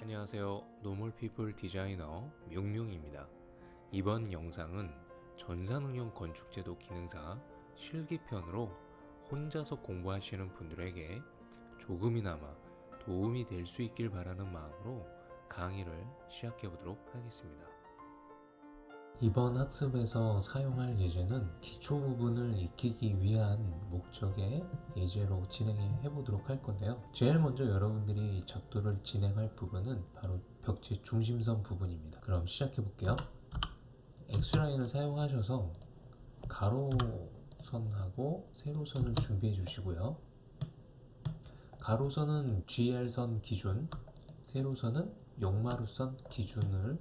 안녕하세요. 노멀피플 디자이너 뮤뮤입니다. 이번 영상은 전산응용 건축제도 기능사 실기편으로 혼자서 공부하시는 분들에게 조금이나마 도움이 될 수 있길 바라는 마음으로 강의를 시작해 보도록 하겠습니다. 이번 학습에서 사용할 예제는 기초 부분을 익히기 위한 목적의 예제로 진행해 보도록 할 건데요. 제일 먼저 여러분들이 작도를 진행할 부분은 바로 벽체 중심선 부분입니다. 그럼 시작해 볼게요. X라인을 사용하셔서 가로선하고 세로선을 준비해 주시고요. 가로선은 GL선 기준, 세로선은 용마루선 기준을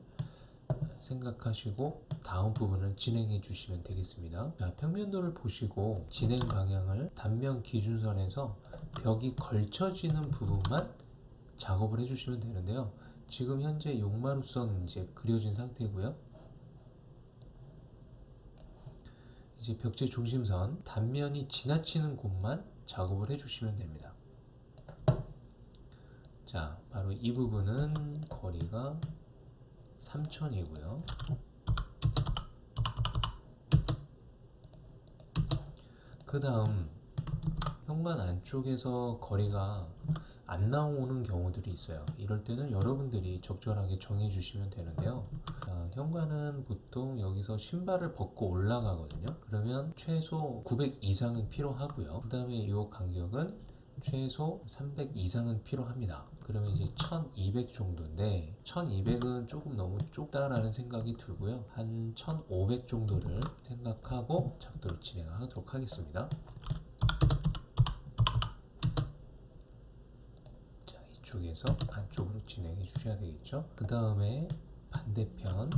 생각하시고 다음 부분을 진행해 주시면 되겠습니다. 자, 평면도를 보시고 진행 방향을 단면 기준선에서 벽이 걸쳐지는 부분만 작업을 해 주시면 되는데요. 지금 현재 용마루선 이제 그려진 상태고요. 이제 벽체 중심선 단면이 지나치는 곳만 작업을 해 주시면 됩니다. 자, 바로 이 부분은 거리가 3000이고요. 그 다음 현관 안쪽에서 거리가 안 나오는 경우들이 있어요. 이럴 때는 여러분들이 적절하게 정해 주시면 되는데요. 자, 현관은 보통 여기서 신발을 벗고 올라가거든요. 그러면 최소 900 이상은 필요하고요. 그 다음에 이 간격은 최소 300 이상은 필요합니다. 그러면 이제 1200 정도인데 1200은 조금 너무 좁다라는 생각이 들고요. 한 1500 정도를 생각하고 작도를 진행하도록 하겠습니다. 자, 이쪽에서 안쪽으로 진행해 주셔야 되겠죠. 그 다음에 반대편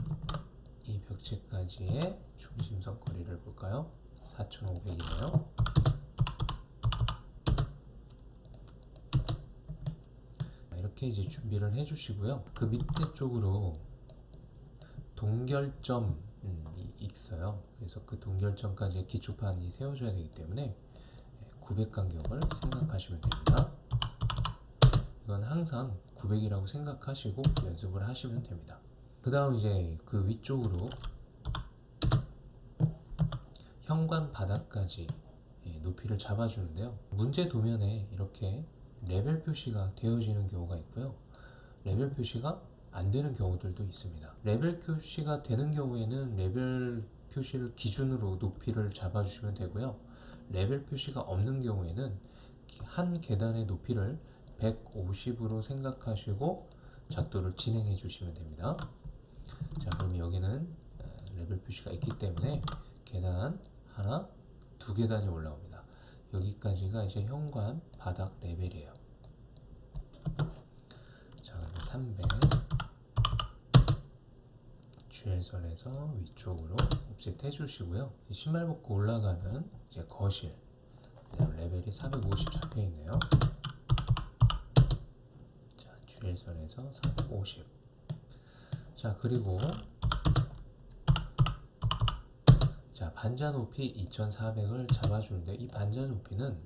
이 벽체까지의 중심선 거리를 볼까요? 4500이네요. 이렇게 이제 준비를 해 주시고요. 그 밑에 쪽으로 동결점이 있어요. 그래서 그 동결점까지 기초판이 세워져야 되기 때문에 900 간격을 생각하시면 됩니다. 이건 항상 900이라고 생각하시고 연습을 하시면 됩니다. 그 다음 이제 그 위쪽으로 현관 바닥까지 높이를 잡아주는데요. 문제 도면에 이렇게 레벨 표시가 되어지는 경우가 있고요. 레벨 표시가 안 되는 경우들도 있습니다. 레벨 표시가 되는 경우에는 레벨 표시를 기준으로 높이를 잡아주시면 되고요. 레벨 표시가 없는 경우에는 한 계단의 높이를 150으로 생각하시고 작도를 진행해 주시면 됩니다. 자, 그럼 여기는 레벨 표시가 있기 때문에 계단 하나, 두 계단이 올라옵니다. 여기까지가 이제 현관 바닥 레벨이에요. 자, 그럼 300 GL선에서 위쪽으로 옵셋 해주시고요. 신발 벗고 올라가는 이제 거실 레벨이 450 잡혀 있네요. 자, GL선에서 450. 자, 그리고 자, 반자 높이 2400을 잡아주는데 이 반자 높이는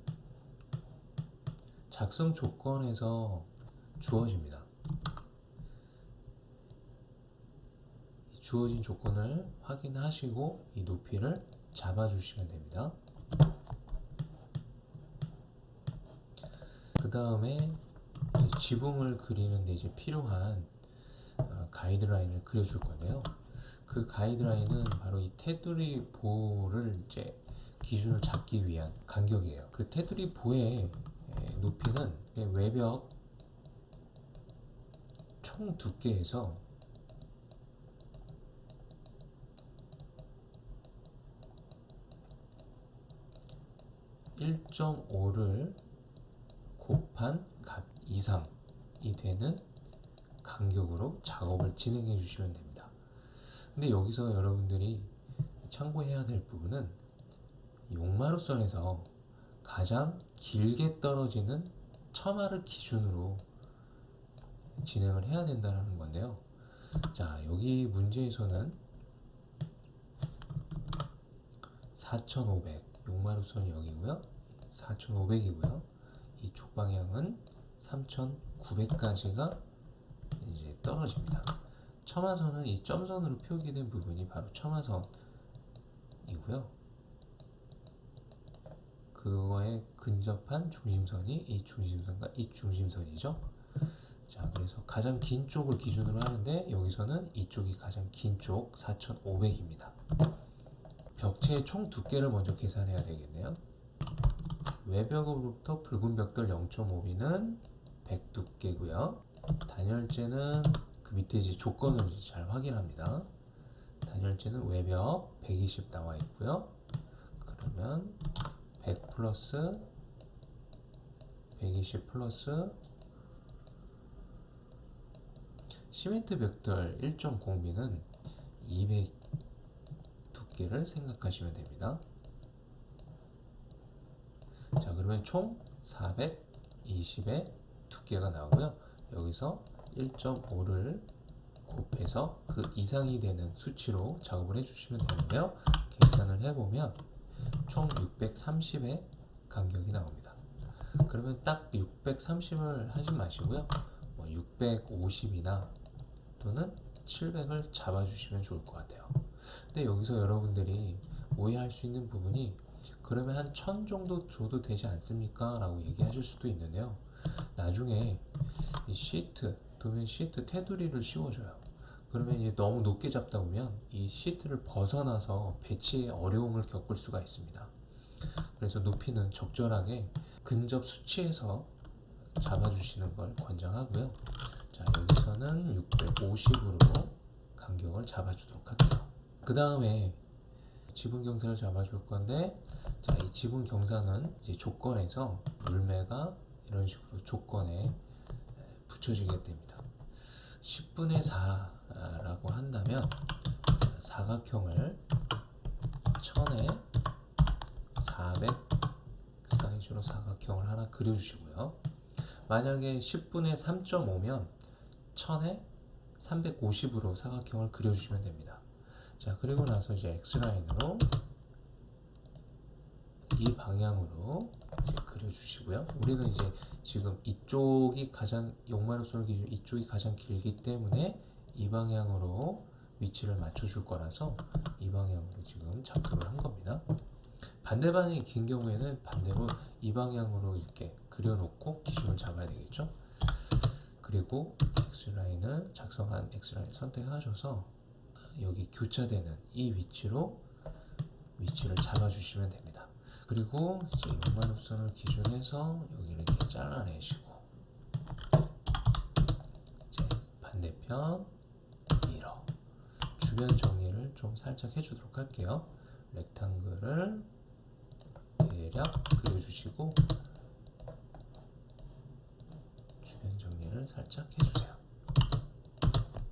작성 조건에서 주어집니다. 주어진 조건을 확인하시고 이 높이를 잡아주시면 됩니다. 그 다음에 지붕을 그리는데 이제 필요한 가이드라인을 그려줄 건데요. 그 가이드라인은 바로 이 테두리 보를 이제 기준을 잡기 위한 간격이에요. 그 테두리 보의 높이는 외벽 총 두께에서 1.5를 곱한 값 이상이 되는 간격으로 작업을 진행해 주시면 됩니다. 근데 여기서 여러분들이 참고해야 될 부분은 용마루선에서 가장 길게 떨어지는 처마를 기준으로 진행을 해야 된다는 건데요. 자, 여기 문제에서는 4500 용마루선이 여기고요. 4500이고요. 이쪽 방향은 3900까지가 떨어집니다. 첨화선은 이 점선으로 표기된 부분이 바로 첨화선이고요. 그거에 근접한 중심선이 이 중심선과 이 중심선이죠. 자, 그래서 가장 긴 쪽을 기준으로 하는데 여기서는 이쪽이 가장 긴 쪽 4,500입니다. 벽체의 총 두께를 먼저 계산해야 되겠네요. 외벽으로부터 붉은 벽돌 0.5mm는 100 두께고요. 단열재는 그 밑에 이제 조건을 잘 확인합니다. 단열재는 외벽 120 나와 있고요. 그러면 100 플러스 120 플러스 시멘트 벽돌 1.0mm는 200 두께를 생각하시면 됩니다. 자, 그러면 총 420의 두께가 나오고요. 여기서 1.5를 곱해서 그 이상이 되는 수치로 작업을 해주시면 되는데요. 계산을 해보면 총 630의 간격이 나옵니다. 그러면 딱 630을 하지 마시고요. 650이나 또는 700을 잡아주시면 좋을 것 같아요. 근데 여기서 여러분들이 오해할 수 있는 부분이 그러면 한 1000 정도 줘도 되지 않습니까? 라고 얘기하실 수도 있는데요. 나중에 이 시트, 도면 시트 테두리를 씌워줘요. 그러면 이제 너무 높게 잡다 보면 이 시트를 벗어나서 배치에 어려움을 겪을 수가 있습니다. 그래서 높이는 적절하게 근접 수치에서 잡아주시는 걸 권장하고요. 자, 여기서는 650으로 간격을 잡아주도록 할게요. 그 다음에 지분 경사를 잡아줄 건데, 자, 이 지분 경사는 이제 조건에서 물매가 이런 식으로 조건에 붙여지게 됩니다. 10분의 4라고 한다면 사각형을 1000에 400 사이즈로 사각형을 하나 그려주시고요. 만약에 10분의 3.5면 1000에 350으로 사각형을 그려주시면 됩니다. 자, 그리고 나서 이제 X라인으로 이 방향으로 이제 그려주시고요. 우리는 이제 지금 이쪽이 가장 용마루솔 기준 이쪽이 가장 길기 때문에 이 방향으로 위치를 맞춰줄 거라서 이 방향으로 지금 작도를 한 겁니다. 반대 방향이 긴 경우에는 반대로 이 방향으로 이렇게 그려놓고 기준을 잡아야 되겠죠. 그리고 X라인을 작성한 X라인을 선택하셔서 여기 교차되는 이 위치로 위치를 잡아주시면 됩니다. 그리고 이제 용마루선을 기준해서 여기를 이렇게 잘라내시고 이제 반대편 밀어 주변 정리를 좀 살짝 해주도록 할게요. 렉탱글을 대략 그려주시고 주변 정리를 살짝 해주세요.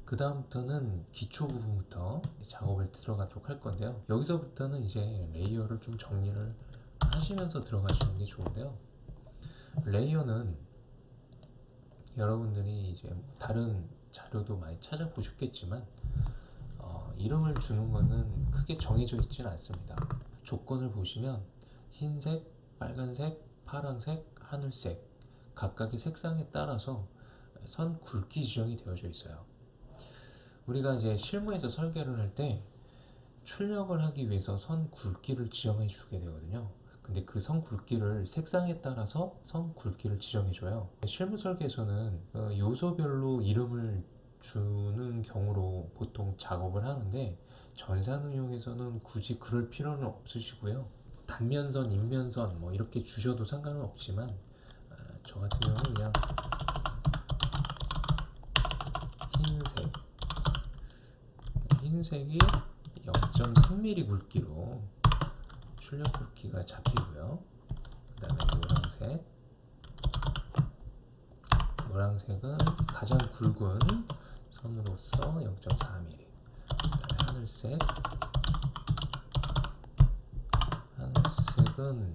그 다음부터는 기초 부분부터 작업을 들어가도록 할 건데요. 여기서부터는 이제 레이어를 좀 정리를 하시면서 들어가시는 게 좋은데요. 레이어는 여러분들이 이제 다른 자료도 많이 찾아보셨겠지만 이름을 주는 거는 크게 정해져 있지는 않습니다. 조건을 보시면 흰색, 빨간색, 파란색, 하늘색 각각의 색상에 따라서 선 굵기 지정이 되어져 있어요. 우리가 이제 실무에서 설계를 할 때 출력을 하기 위해서 선 굵기를 지정해 주게 되거든요. 근데 그 선 굵기를 색상에 따라서 선 굵기를 지정해 줘요. 실무 설계에서는 요소별로 이름을 주는 경우로 보통 작업을 하는데 전산응용에서는 굳이 그럴 필요는 없으시고요. 단면선, 인면선 뭐 이렇게 주셔도 상관은 없지만 저 같은 경우는 그냥 흰색이 0.3mm 굵기로 출력 굵기가 잡히고요. 그 다음에 노란색은 가장 굵은 선으로서 0.4mm. 하늘색은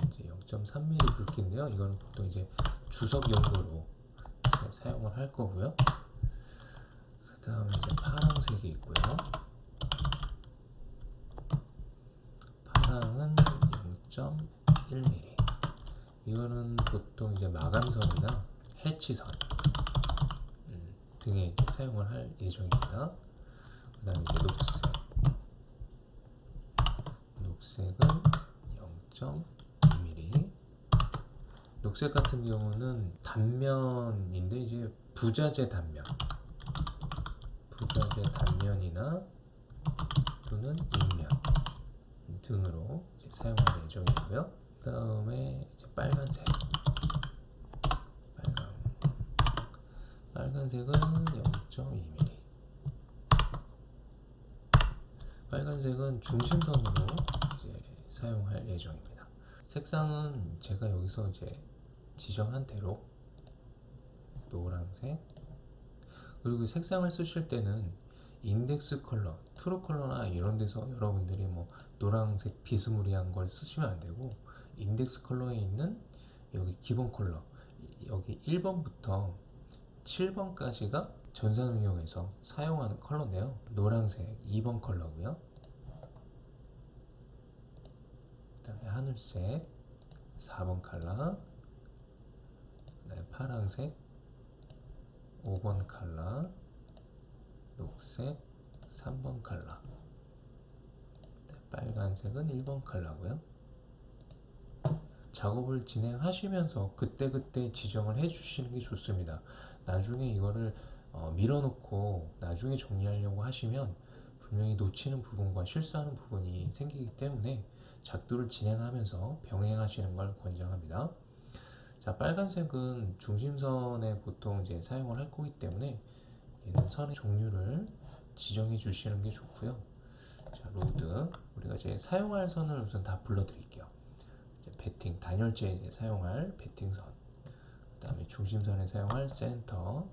이제 0.3mm 굵기인데요. 이거는 보통 이제 주석 용도로 사용을 할 거고요. 그 다음에 이제 파란색이 있고요. 파랑은 0.1mm. 이거는 보통 이제 마감선이나 해치선 등에 이제 사용을 할 예정입니다. 그 다음에 이제 녹색은 0.2mm. 녹색 같은 경우는 단면인데 이제 부자재 단면이나 또는 인면 등으로 이제 사용할 예정이고요. 그 다음에 이제 빨간색은 0.2mm. 빨간색은 중심선으로 이제 사용할 예정입니다. 색상은 제가 여기서 이제 지정한 대로 노란색, 그리고 색상을 쓰실 때는 인덱스 컬러, 트루 컬러나 이런 데서 여러분들이 뭐 노란색 비스무리한 걸 쓰시면 안 되고, 인덱스 컬러에 있는 여기 기본 컬러, 여기 1번부터 7번까지가 전산응용에서 사용하는 컬러인데요. 노란색 2번 컬러고요. 그 다음에 하늘색 4번 컬러, 그 다음에 파란색 5번 컬러, 녹색 3번 컬러, 빨간색은 1번 컬러고요. 작업을 진행하시면서 그때그때 지정을 해주시는 게 좋습니다. 나중에 이거를 밀어놓고 나중에 정리하려고 하시면 분명히 놓치는 부분과 실수하는 부분이 생기기 때문에 작도를 진행하면서 병행하시는 걸 권장합니다. 자, 빨간색은 중심선에 보통 이제 사용을 할 거기 때문에 얘는 선의 종류를 지정해 주시는 게 좋고요. 자, 로드, 우리가 이제 사용할 선을 우선 다 불러드릴게요. 이제 배팅, 단열재에 이제 사용할 배팅선, 그 다음에 중심선에 사용할 센터.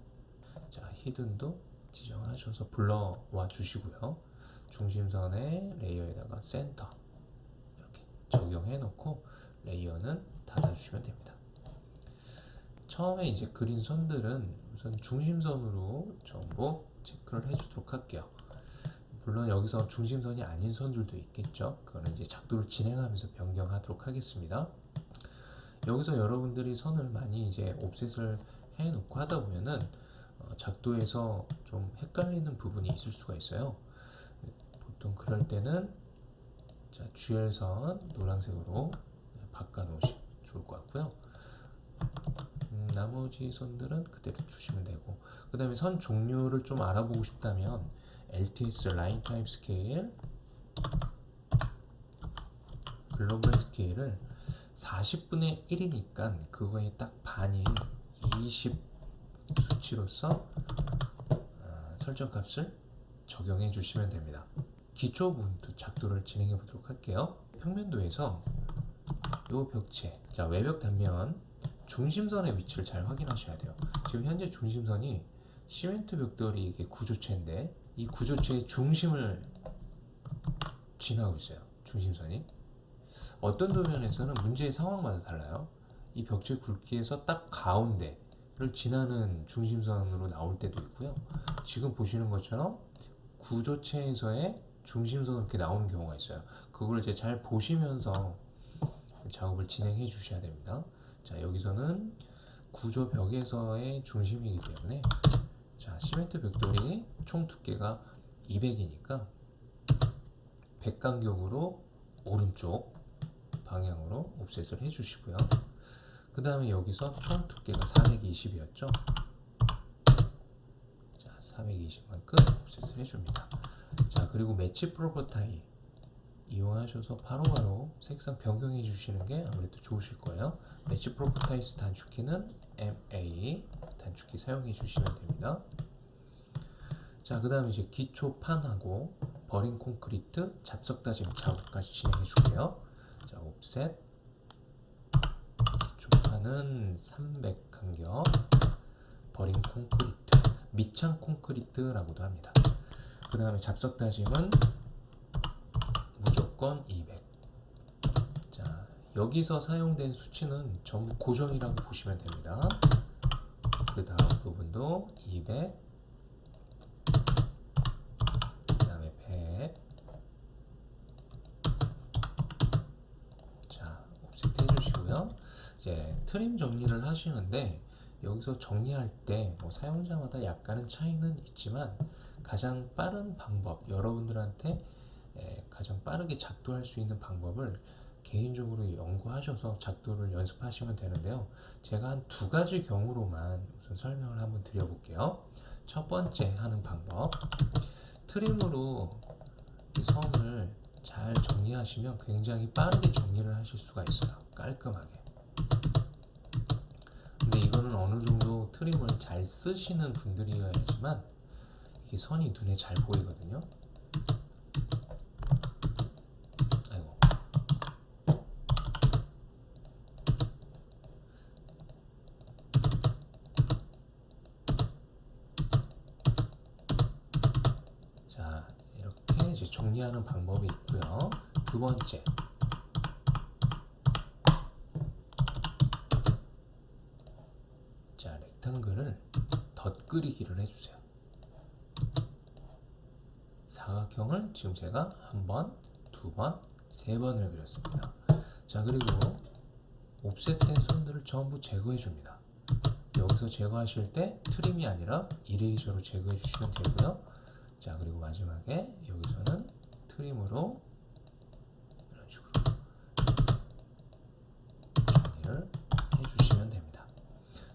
자, 히든도 지정하셔서 불러와 주시고요. 중심선의 레이어에다가 센터 이렇게 적용해 놓고 레이어는 닫아주시면 됩니다. 처음에 이제 그린 선들은 우선 중심선으로 전부 체크를 해주도록 할게요. 물론 여기서 중심선이 아닌 선들도 있겠죠. 그거는 이제 작도를 진행하면서 변경하도록 하겠습니다. 여기서 여러분들이 선을 많이 이제 옵셋을 해놓고 하다 보면은 작도에서 좀 헷갈리는 부분이 있을 수가 있어요. 보통 그럴 때는 자, GL선 노란색으로 바꿔놓으시면 좋을 것 같고요. 나머지 선들은 그대로 주시면 되고, 그 다음에 선 종류를 좀 알아보고 싶다면 LTS 라인 타입 스케일, 글로벌 스케일을 40분의 1이니까 그거에 딱 반인 20 수치로서 설정값을 적용해 주시면 됩니다. 기초 부분부터 작도를 진행해 보도록 할게요. 평면도에서 요 벽체, 자, 외벽 단면 중심선의 위치를 잘 확인하셔야 돼요. 지금 현재 중심선이 시멘트 벽돌이 이게 구조체인데 이 구조체의 중심을 지나고 있어요. 중심선이 어떤 도면에서는 문제의 상황마다 달라요. 이 벽체 굵기에서 딱 가운데를 지나는 중심선으로 나올 때도 있고요. 지금 보시는 것처럼 구조체에서의 중심선으로 이렇게 나오는 경우가 있어요. 그걸 이제 잘 보시면서 작업을 진행해 주셔야 됩니다. 자, 여기서는 구조 벽에서의 중심이기 때문에 자, 시멘트 벽돌이 총 두께가 200이니까 100간격으로 오른쪽 방향으로 옵셋을 해주시고요. 그 다음에 여기서 총 두께가 420이었죠. 자, 420만큼 옵셋을 해줍니다. 자, 그리고 매치 프로퍼타입 이용하셔서 바로바로 색상 변경해 주시는 게 아무래도 좋으실 거예요. 매치 프로퍼타이스 단축키는 MA 단축키 사용해 주시면 됩니다. 자, 그 다음에 이제 기초판하고 버린 콘크리트 잡석 다짐 작업까지 진행해 줄게요. 자, 옵셋, 기초판은 300 간격, 버린 콘크리트, 밑창 콘크리트라고도 합니다. 그 다음에 잡석 다짐은 무조건 200. 자, 여기서 사용된 수치는 전부 고정이라고 보시면 됩니다. 그 다음 부분도 200, 그 다음에 100. 자, 옵셋 해주시고요. 이제 트림 정리를 하시는데 여기서 정리할 때 뭐 사용자마다 약간은 차이는 있지만 가장 빠른 방법, 여러분들한테 가장 빠르게 작도할 수 있는 방법을 개인적으로 연구하셔서 작도를 연습하시면 되는데요. 제가 한 두 가지 경우로만 우선 설명을 한번 드려볼게요. 첫 번째 하는 방법, 트림으로 이 선을 잘 정리하시면 굉장히 빠르게 정리를 하실 수가 있어요. 깔끔하게. 근데 이거는 어느 정도 트림을 잘 쓰시는 분들이어야지만 이게 선이 눈에 잘 보이거든요. 아이고. 자, 이렇게 이제 정리하는 방법이 있고요. 두 번째, 자, 렉탱글을 덧그리기를 해주세요. 사각형을 지금 제가 한 번, 두 번, 세 번을 그렸습니다. 자, 그리고 옵셋된 선들을 전부 제거해 줍니다. 여기서 제거하실 때 트림이 아니라 이레이저로 제거해 주시면 되고요. 자, 그리고 마지막에 여기서는 트림으로 이런 식으로 정리를 해주시면 됩니다.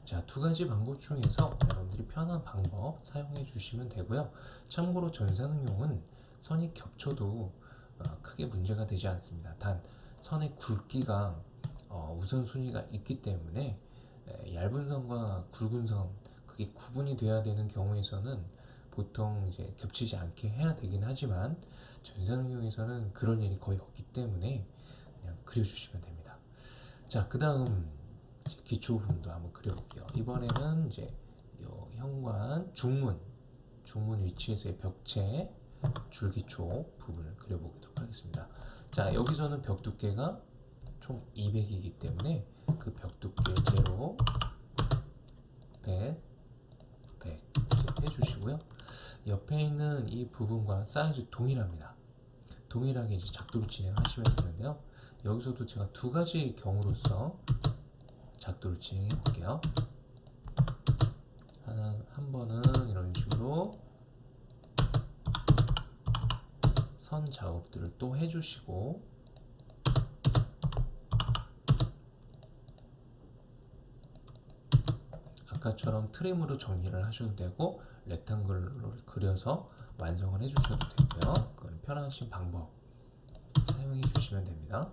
자, 두 가지 방법 중에서 여러분들이 편한 방법 사용해 주시면 되고요. 참고로 전산응용은 선이 겹쳐도 크게 문제가 되지 않습니다. 단 선의 굵기가 우선순위가 있기 때문에 얇은 선과 굵은 선 그게 구분이 돼야 되는 경우에서는 보통 이제 겹치지 않게 해야 되긴 하지만 전산응용에서는 그럴 일이 거의 없기 때문에 그냥 그려주시면 됩니다. 자, 그 다음 기초 부분도 한번 그려볼게요. 이번에는 이제 요 현관 중문 위치에서의 벽체 줄기초 부분을 그려보도록 하겠습니다. 자, 여기서는 벽 두께가 총 200이기 때문에 그 벽 두께 0, 100, 100 해주시고요. 옆에 있는 이 부분과 사이즈 동일합니다. 동일하게 이제 작도를 진행하시면 되는데요. 여기서도 제가 두 가지 경우로서 작도를 진행해 볼게요. 한 번은 이런 식으로 선 작업들을 또 해주시고, 아까처럼 트림으로 정리를 하셔도 되고 렉탱글로 그려서 완성을 해주셔도 되고요. 그건 편하신 방법 사용해 주시면 됩니다.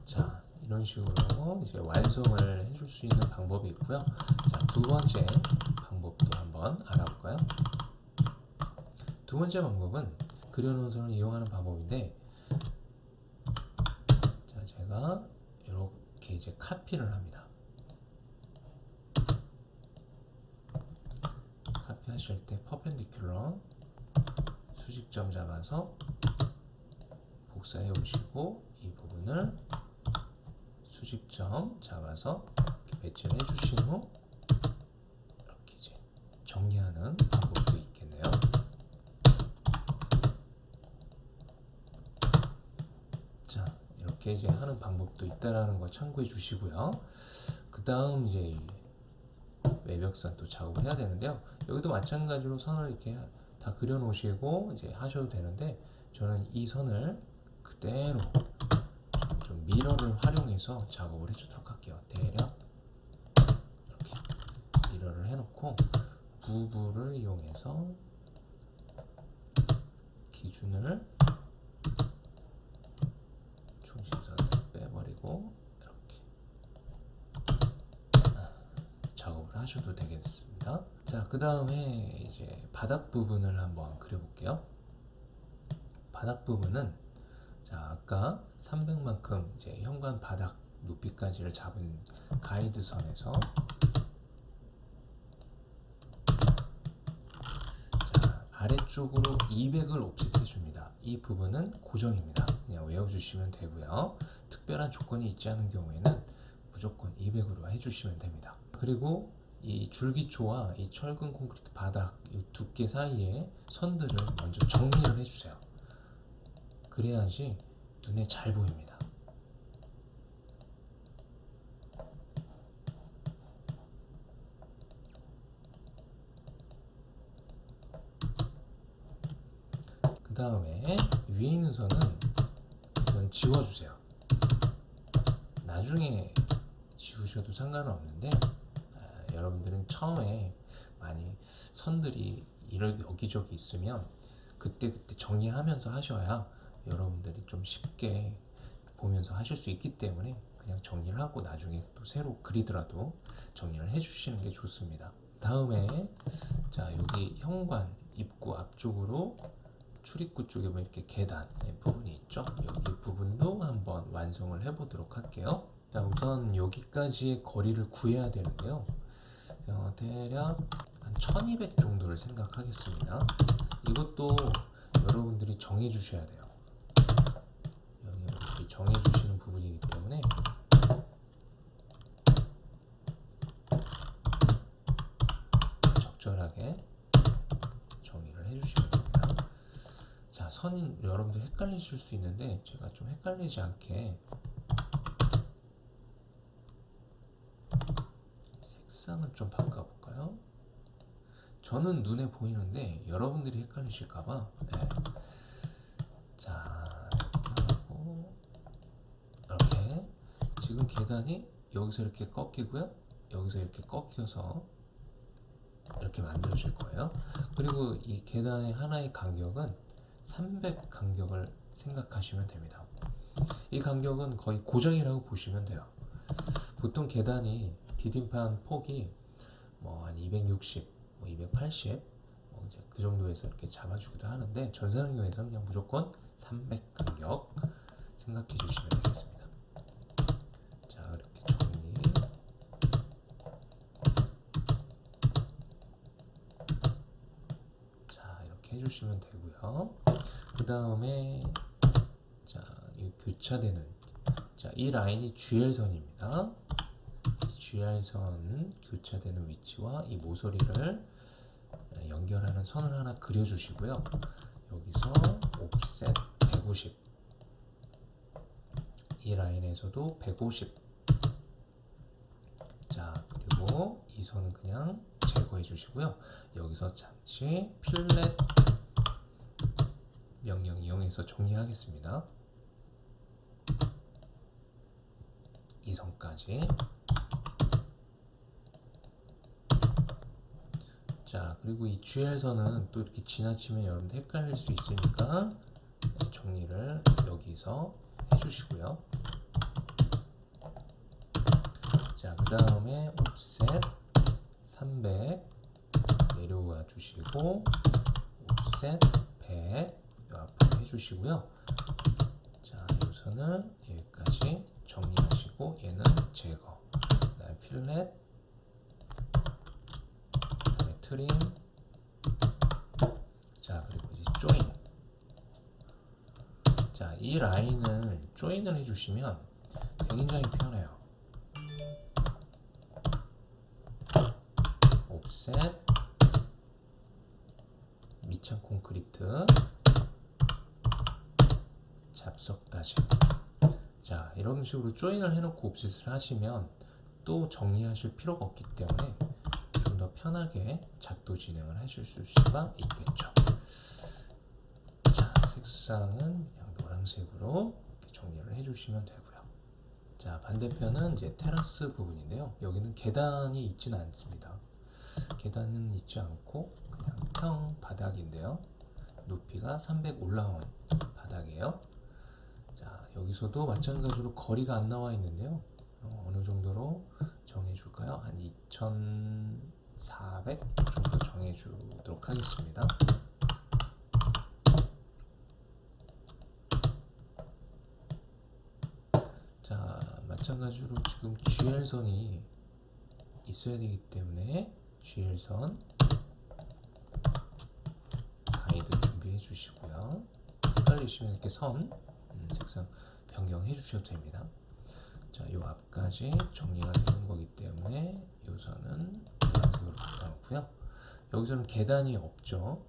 자, 이런 식으로 이제 완성을 해줄 수 있는 방법이 있고요. 자, 두 번째 방법도 한번 알아볼까요? 두 번째 방법은 그려놓은 선을 이용하는 방법인데, 자, 제가 이렇게 이제 카피를 합니다. 카피하실 때 퍼펜디큘러 수직점 잡아서 복사해 오시고 이 부분을 수직점 잡아서 이렇게 배치를 해주신 후 이렇게 이제 정리하는 방법도 있겠네요. 자, 이렇게 이제 하는 방법도 있다라는 거 참고해 주시고요. 그 다음 이제 외벽선 또 작업을 해야 되는데요. 여기도 마찬가지로 선을 이렇게 다 그려 놓으시고 이제 하셔도 되는데, 저는 이 선을 그대로 좀 미러를 활용해서 작업을 해주도록 할게요. 대략 이렇게 미러를 해놓고 부부를 이용해서 기준을 중심선을 빼버리고 이렇게 작업을 하셔도 되겠습니다. 자, 그 다음에 이제 바닥 부분을 한번 그려볼게요. 바닥 부분은, 자, 아까 300만큼 이제 현관 바닥 높이까지를 잡은 가이드선에서, 자, 아래쪽으로 200을 옵셋해 줍니다. 이 부분은 고정입니다. 그냥 외워주시면 되고요. 특별한 조건이 있지 않은 경우에는 무조건 200으로 해주시면 됩니다. 그리고 이 줄기초와 이 철근 콘크리트 바닥 이 두께 사이에 선들을 먼저 정리를 해주세요. 그래야지 눈에 잘 보입니다. 그 다음에 위에 있는 선은 우선 지워주세요. 나중에 지우셔도 상관은 없는데 여러분들은 처음에 많이 선들이 여기저기 있으면 그때 정리하면서 하셔야 여러분들이 좀 쉽게 보면서 하실 수 있기 때문에 그냥 정리를 하고 나중에 또 새로 그리더라도 정리를 해주시는 게 좋습니다. 다음에 자 여기 현관 입구 앞쪽으로 출입구 쪽에 보면 이렇게 계단 부분이 있죠. 여기 부분도 한번 완성을 해 보도록 할게요. 자, 우선 여기까지의 거리를 구해야 되는데요. 대략 한 1200 정도를 생각하겠습니다. 이것도 여러분들이 정해 주셔야 돼요. 여기 정해 주시는 부분이기 때문에 적절하게 정의를 해 주시면 됩니다. 자, 선 여러분들 헷갈리실 수 있는데 제가 좀 헷갈리지 않게 색상을 좀 바꿔볼까요? 저는 눈에 보이는데 여러분들이 헷갈리실까봐 네. 자 이렇게 하고 이렇게 지금 계단이 여기서 이렇게 꺾이고요, 여기서 이렇게 꺾여서 이렇게 만들어질 거예요. 그리고 이 계단의 하나의 간격은 300 간격을 생각하시면 됩니다. 이 간격은 거의 고정이라고 보시면 돼요. 보통 계단이 디딤판 폭이 뭐 한 260, 뭐 280, 뭐 이제 그 정도에서 이렇게 잡아주기도 하는데 전산학교에서는 그냥 무조건 300 간격 생각해 주시면 되겠습니다. 자, 이렇게 정리. 자, 이렇게 해주시면 되고요. 그 다음에 자, 이 교차되는 자, 이 라인이 GL선입니다. GR선 교차되는 위치와 이 모서리를 연결하는 선을 하나 그려주시고요. 여기서 옵셋 150, 이 라인에서도 150. 자, 그리고 이 선은 그냥 제거해 주시고요. 여기서 잠시 필렛 명령 이용해서 정리하겠습니다. 이 선까지. 자, 그리고 이 GL선은 또 이렇게 지나치면 여러분들 헷갈릴 수 있으니까 정리를 여기서 해주시고요. 자, 그 다음에 옵셋 300 내려와 주시고 옵셋 100 앞으로 해주시고요. 자, 이 선을 여기까지 정리하시고 얘는 제거. 그다음에 필렛, 그다음에 트림. 자, 그리고 이제 조인. 자, 이 라인을 조인을 해주시면 굉장히 편해요. 옵셋, 밑창 콘크리트, 잡석 다짐. 자, 이런 식으로 조인을 해놓고 옵셋을 하시면 또 정리하실 필요가 없기 때문에 좀 더 편하게 작도 진행을 하실 수가 있겠죠. 자, 색상은 그냥 노란색으로 이렇게 정리를 해주시면 되고요. 자, 반대편은 이제 테라스 부분인데요. 여기는 계단이 있지는 않습니다. 계단은 있지 않고 그냥 평 바닥인데요. 높이가 300 올라온 바닥이에요. 자, 여기서도 마찬가지로 거리가 안 나와 있는데요. 어느 정도로 정해줄까요? 한 2400 정도 정해주도록 하겠습니다. 자, 마찬가지로 지금 GL선이 있어야 되기 때문에 GL선 정리해 주시고요. 헷갈리시면 이렇게 선 색상 변경해 주셔도 됩니다. 자, 요 앞까지 정리가 되는 거기 때문에 요 선은 노란색으로 바꿔놓고요. 여기서는 계단이 없죠.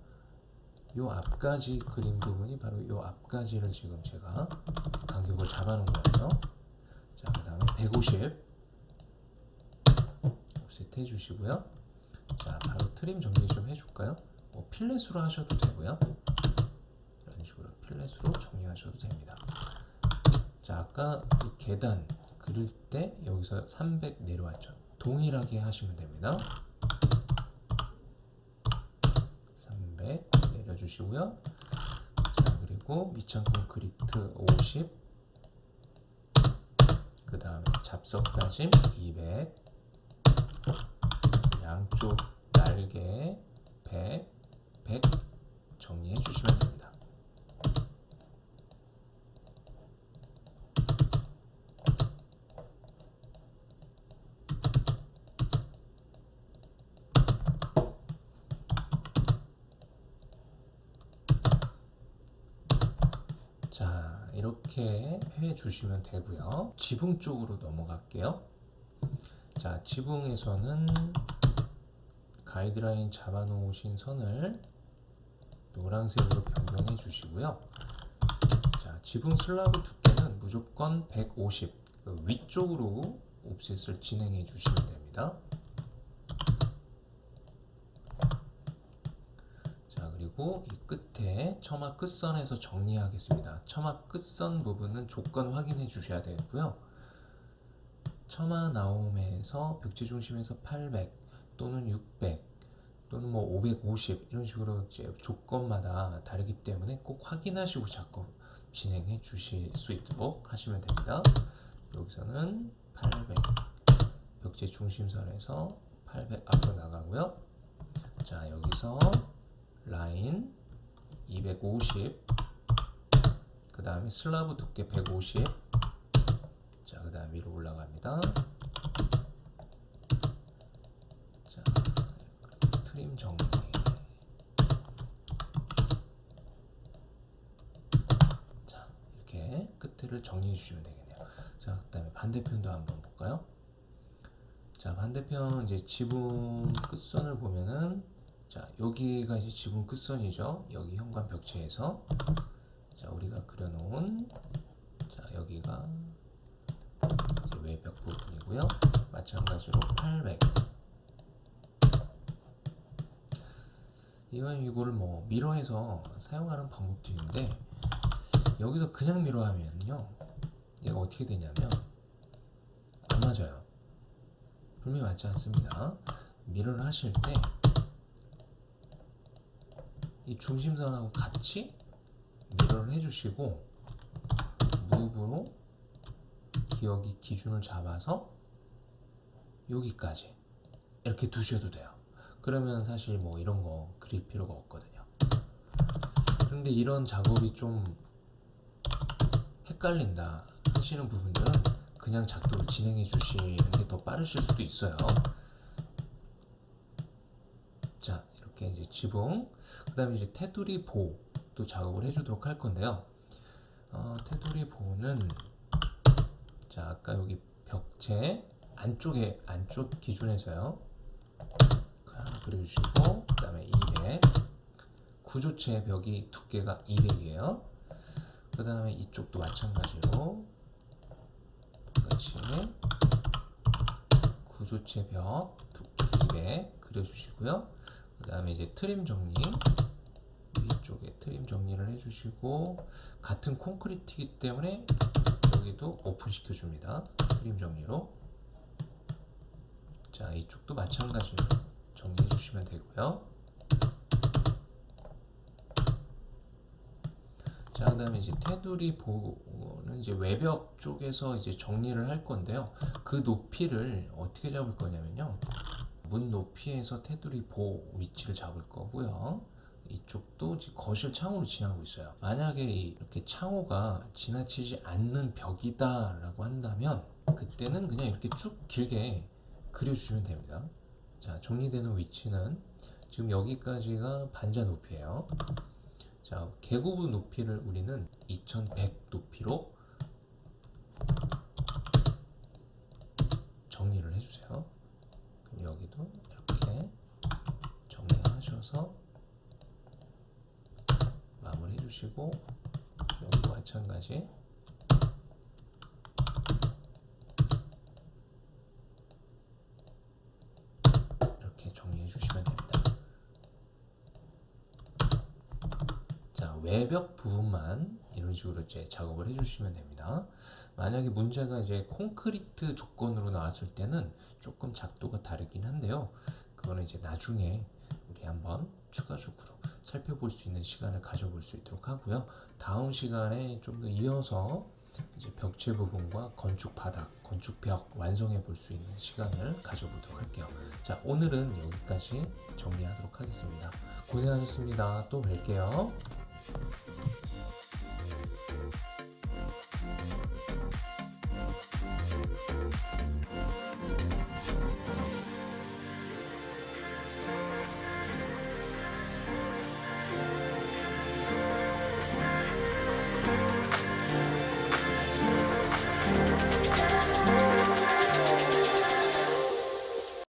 요 앞까지 그린 부분이 바로 요 앞까지를 지금 제가 간격을 잡아놓은 거예요. 자, 그 다음에 150 옵셋 해주시고요. 자, 바로 트림 정리 좀 해줄까요? 뭐 필렛으로 하셔도 되고요. 이런 식으로 필렛으로 정리하셔도 됩니다. 자, 아까 이 계단 그릴 때 여기서 300 내려왔죠. 동일하게 하시면 됩니다. 300 내려주시고요. 자, 그리고 밑창 콘크리트 50, 그 다음에 잡석 다짐 200, 양쪽 날개 100 정리해 주시면 됩니다. 자, 이렇게 해 주시면 되고요. 지붕 쪽으로 넘어갈게요. 자, 지붕에서는 가이드라인 잡아 놓으신 선을 노란색으로 변경해 주시고요. 자, 지붕 슬라브 두께는 무조건 150 위쪽으로 옵셋을 진행해 주시면 됩니다. 자, 그리고 이 끝에 처마 끝선에서 정리하겠습니다. 처마 끝선 부분은 조건 확인해 주셔야 되고요. 처마 나옴에서 벽지 중심에서 800 또는 600 또는 뭐 550 이런 식으로 이제 조건마다 다르기 때문에 꼭 확인하시고 작업 진행해 주실 수 있도록 하시면 됩니다. 여기서는 800 벽지 중심선에서 800 앞으로 나가고요. 자, 여기서 라인 250, 그 다음에 슬라브 두께 150, 자, 그 다음 위로 올라갑니다. 자, 트림 정리. 자, 이렇게 끝을 정리해 주시면 되겠네요. 자, 그 다음에 반대편도 한번 볼까요? 자, 반대편 이제 지붕 끝선을 보면은, 자, 여기가 이제 지붕 끝선이죠. 여기 현관 벽체에서, 자, 우리가 그려놓은, 자, 여기가 이제 외벽 부분이고요. 마찬가지로 800. 이거를 뭐 미러해서 사용하는 방법도 있는데, 여기서 그냥 미러하면요, 얘가 어떻게 되냐면 안 맞아요. 분명히 맞지 않습니다. 미러를 하실 때 이 중심선하고 같이 미러를 해주시고 무브로 여기 기준을 잡아서 여기까지 이렇게 두셔도 돼요. 그러면 사실 뭐 이런 거 그릴 필요가 없거든요. 그런데 이런 작업이 좀 헷갈린다 하시는 부분들은 그냥 작도를 진행해 주시는 게 더 빠르실 수도 있어요. 자, 이렇게 이제 지붕, 그 다음에 이제 테두리 보도 작업을 해주도록 할 건데요. 테두리 보는, 자, 아까 여기 벽체 안쪽에 안쪽 기준에서요. 하나 그려주시고, 그 다음에 200, 구조체 벽이 두께가 200이에요. 그 다음에 이쪽도 마찬가지로 같이 구조체 벽 두께 200 그려주시고요. 그 다음에 이제 트림 정리, 위쪽에 트림 정리를 해주시고, 같은 콘크리트이기 때문에 여기도 오픈 시켜줍니다. 트림 정리로. 자, 이쪽도 마찬가지로 정리해 주시면 되고요. 자, 그 다음에 이제 테두리 보는 이제 외벽 쪽에서 이제 정리를 할 건데요. 그 높이를 어떻게 잡을 거냐면요. 문 높이에서 테두리 보 위치를 잡을 거고요. 이쪽도 지금 거실 창호로 지나고 있어요. 만약에 이렇게 창호가 지나치지 않는 벽이다 라고 한다면 그때는 그냥 이렇게 쭉 길게 그려주시면 됩니다. 자, 정리되는 위치는 지금 여기까지가 반자 높이에요. 자, 개구부 높이를 우리는 2100 높이로 정리를 해주세요. 그럼 여기도 이렇게 정리하셔서 마무리 해주시고, 여기도 마찬가지 이렇게 정리해 주시면 됩니다. 자, 외벽 부분만 이런 식으로 이제 작업을 해주시면 됩니다. 만약에 문제가 이제 콘크리트 조건으로 나왔을 때는 조금 작도가 다르긴 한데요. 그거는 이제 나중에 우리 한번 추가적으로 살펴볼 수 있는 시간을 가져볼 수 있도록 하고요. 다음 시간에 좀 더 이어서 이제 벽체 부분과 건축 바닥, 건축 벽 완성해 볼 수 있는 시간을 가져보도록 할게요. 자, 오늘은 여기까지 정리하도록 하겠습니다. 고생하셨습니다. 또 뵐게요.